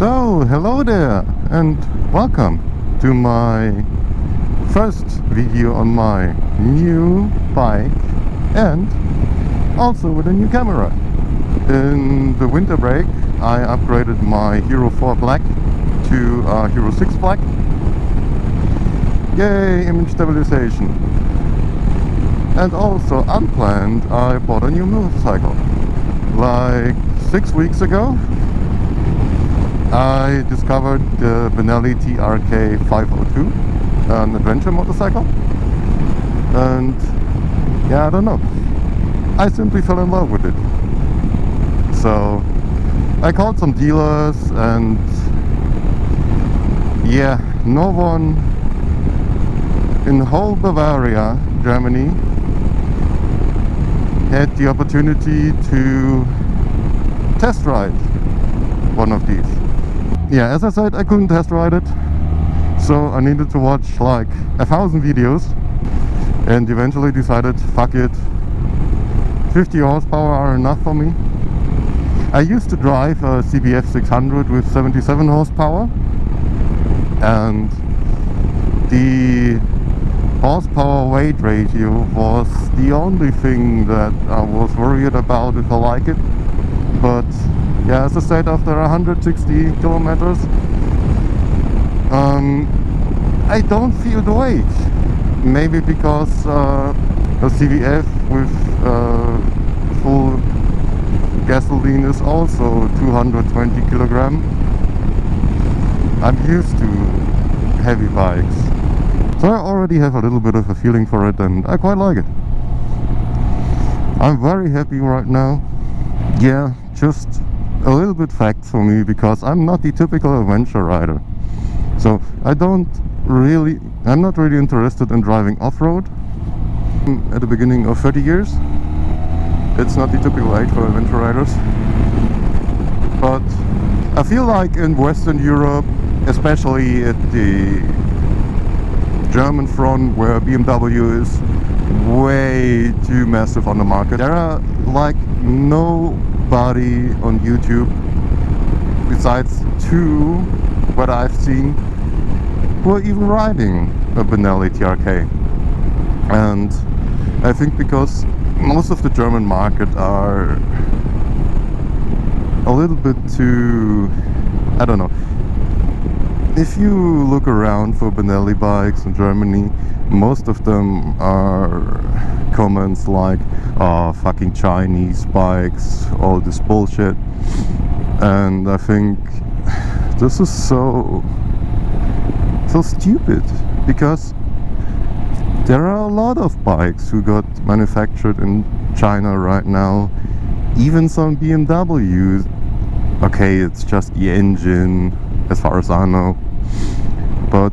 So, hello there and welcome to my first video on my new bike and also with a new camera. In the winter break I upgraded my Hero 4 Black to Hero 6 Black. Yay, image stabilization. And also unplanned I bought a new motorcycle. Like 6 weeks ago I discovered the Benelli TRK 502, an adventure motorcycle, and yeah, I don't know, I simply fell in love with it. So I called some dealers and yeah, no one in whole Bavaria, Germany, had the opportunity to test ride one of these. Yeah, as I said, I couldn't test ride it, so I needed to watch like 1,000 videos and eventually decided, fuck it, 50 horsepower are enough for me. I used to drive a CBF 600 with 77 horsepower and the horsepower weight ratio was the only thing that I was worried about if I like it. But yeah, as I said, after 160 kilometers I don't feel the weight. Maybe because a CVF with full gasoline is also 220 kilogram. I'm used to heavy bikes, so I already have a little bit of a feeling for it and I quite like it. I'm very happy right now. Yeah, just a little bit facts for me, because I'm not the typical adventure rider. So I'm not really interested in driving off-road. At the beginning of 30 years. It's not the typical age for adventure riders. But I feel like in Western Europe, especially at the German front where BMW is way too massive on the market, there are like nobody on YouTube besides two what I've seen who are even riding a Benelli TRK. And I think because most of the German market are a little bit too, I don't know. If you look around for Benelli bikes in Germany, most of them are comments like, oh, fucking Chinese bikes, all this bullshit. And I think this is so stupid, because there are a lot of bikes who got manufactured in China right now. Even some BMWs. Okay, it's just the engine as far as I know, but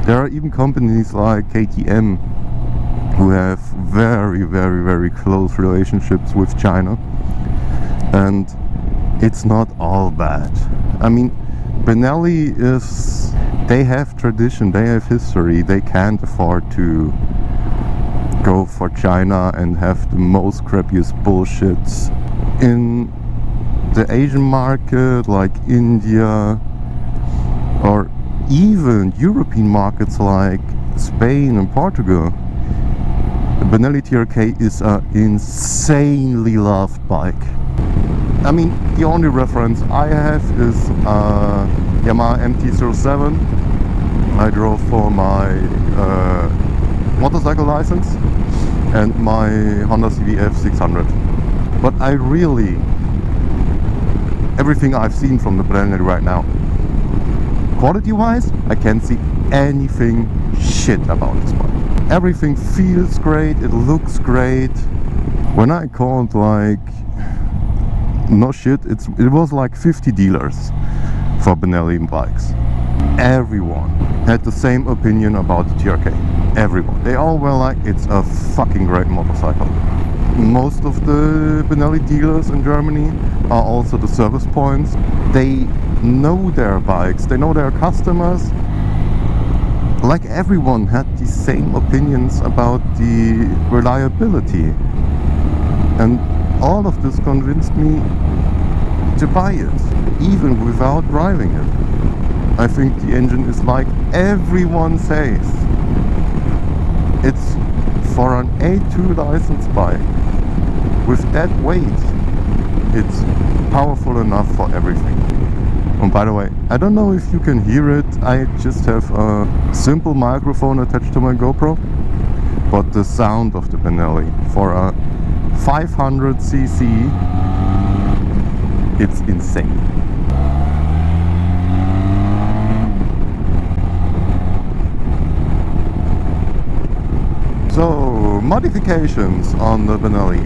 there are even companies like KTM who have very, very, very close relationships with China, and it's not all bad. I mean, Benelli they have tradition, they have history, they can't afford to go for China and have the most crappiest bullshits. In the Asian market like India or even European markets like Spain and Portugal, the Benelli TRK is an insanely loved bike. I mean, the only reference I have is Yamaha MT-07 I drove for my motorcycle license and my Honda CVF 600. But I really, everything I've seen from the Benelli right now, quality wise, I can't see anything shit about this bike. Everything feels great, it looks great. When I called, like, no shit, it was like 50 dealers for Benelli bikes. Everyone had the same opinion about the TRK. Everyone. They all were like, it's a fucking great motorcycle. Most of the Benelli dealers in Germany are also the service points. They know their bikes, they know their customers. Like, everyone had the same opinions about the reliability. And all of this convinced me to buy it, even without driving it. I think the engine is like everyone says. It's for an A2 license bike. With that weight, it's powerful enough for everything. And by the way, I don't know if you can hear it, I just have a simple microphone attached to my GoPro, but the sound of the Benelli for a 500cc, it's insane. So, modifications on the Benelli.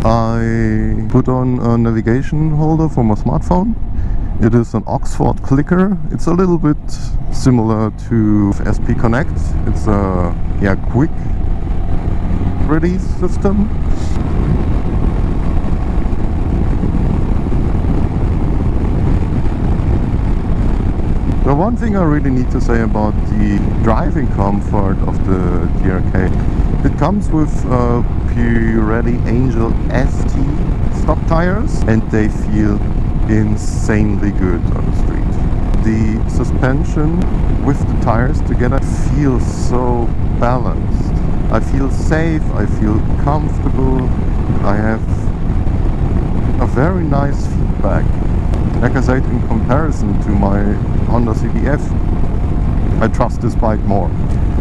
I put on a navigation holder for my smartphone. It is an Oxford clicker. It's a little bit similar to SP Connect. It's a quick release system. The one thing I really need to say about the driving comfort of the TRK, it comes with Pirelli Angel ST stock tires, and they feel insanely good on the street. The suspension with the tires together feels so balanced. I feel safe, I feel comfortable, I have a very nice feedback. Like I said, in comparison to my Honda CBF, I trust this bike more.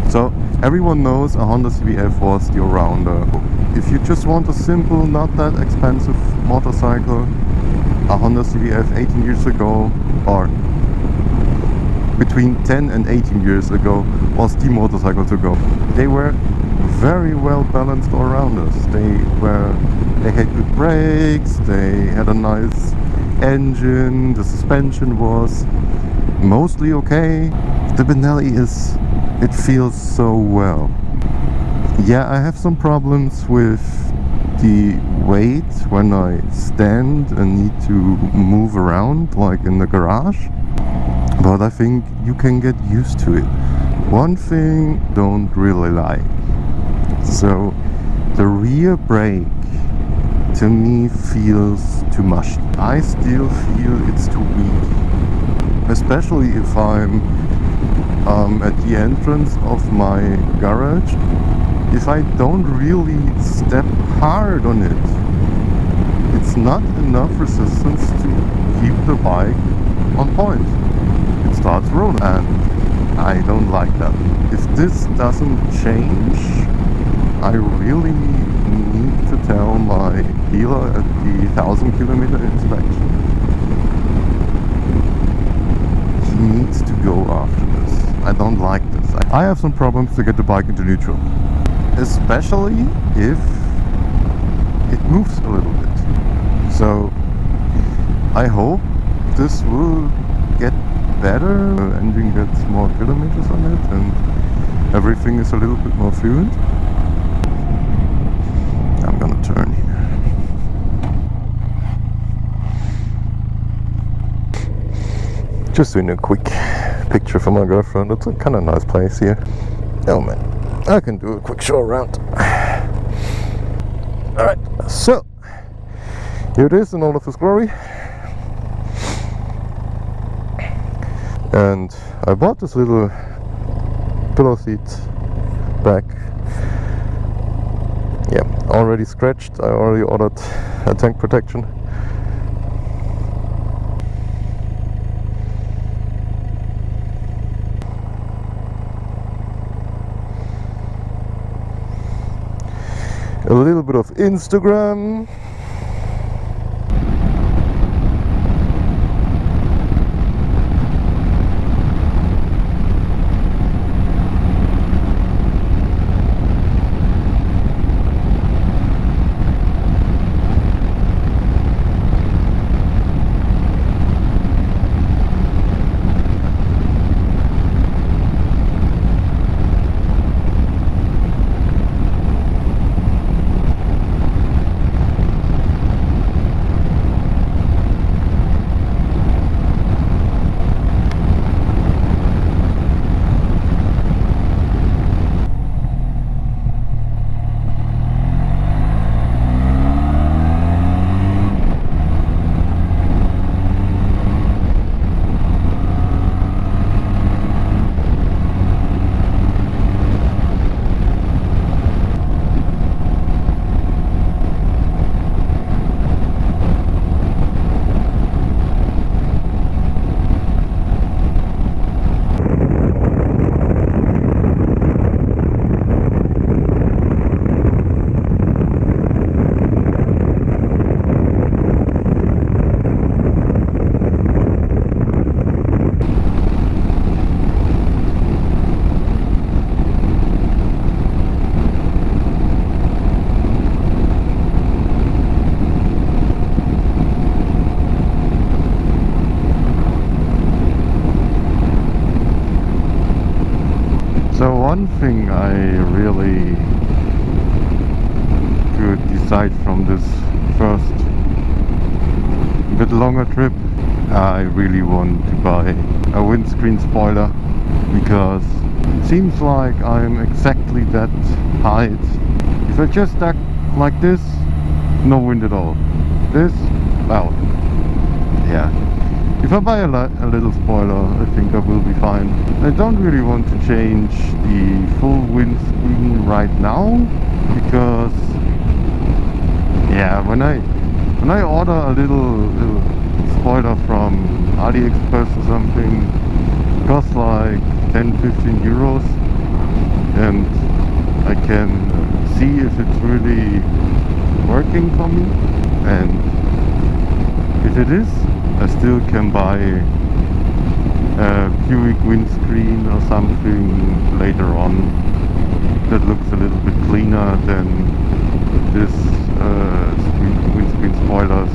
So everyone knows a Honda CBF was the all-rounder. If you just want a simple, not that expensive motorcycle, a Honda CBF 18 years ago, or between 10 and 18 years ago, was the motorcycle to go. They were very well balanced all-rounders. They had good brakes, they had a nice engine, the suspension was mostly okay. The Benelli it feels so well. Yeah, I have some problems with the weight when I stand and need to move around like in the garage, but I think you can get used to it. One thing don't really like, so the rear brake to me feels too much. I still feel it's too weak, especially if I'm at the entrance of my garage. If I don't really step hard on it, it's not enough resistance to keep the bike on point. It starts rolling, and I don't like that. If this doesn't change, I really need to tell my dealer at the 1,000-kilometer inspection. He needs to go after this. I don't like this. I have some problems to get the bike into neutral, especially if it moves a little bit. So I hope this will get better, the engine gets more kilometers on it and everything is a little bit more fluent. I'm gonna turn here. Just doing a quick picture for my girlfriend. It's a kind of nice place here. Oh man, I can do a quick show around. Alright, so here it is in all of its glory. And I bought this little pillow seat back. Yeah, already scratched. I already ordered a tank protection. A little bit of Instagram. one thing I really could decide from this first bit longer trip, I really want to buy a windscreen spoiler, because it seems like I'm exactly that height. If I just stack like this, no wind at all. This, well, yeah. If I buy a little spoiler, I think I will be fine. I don't really want to change the full windscreen right now, because yeah, when I order a little spoiler from AliExpress or something, it costs like 10-15 euros, and I can see if it's really working for me, and if it is, I still can buy a Buick windscreen or something later on that looks a little bit cleaner than this windscreen spoilers.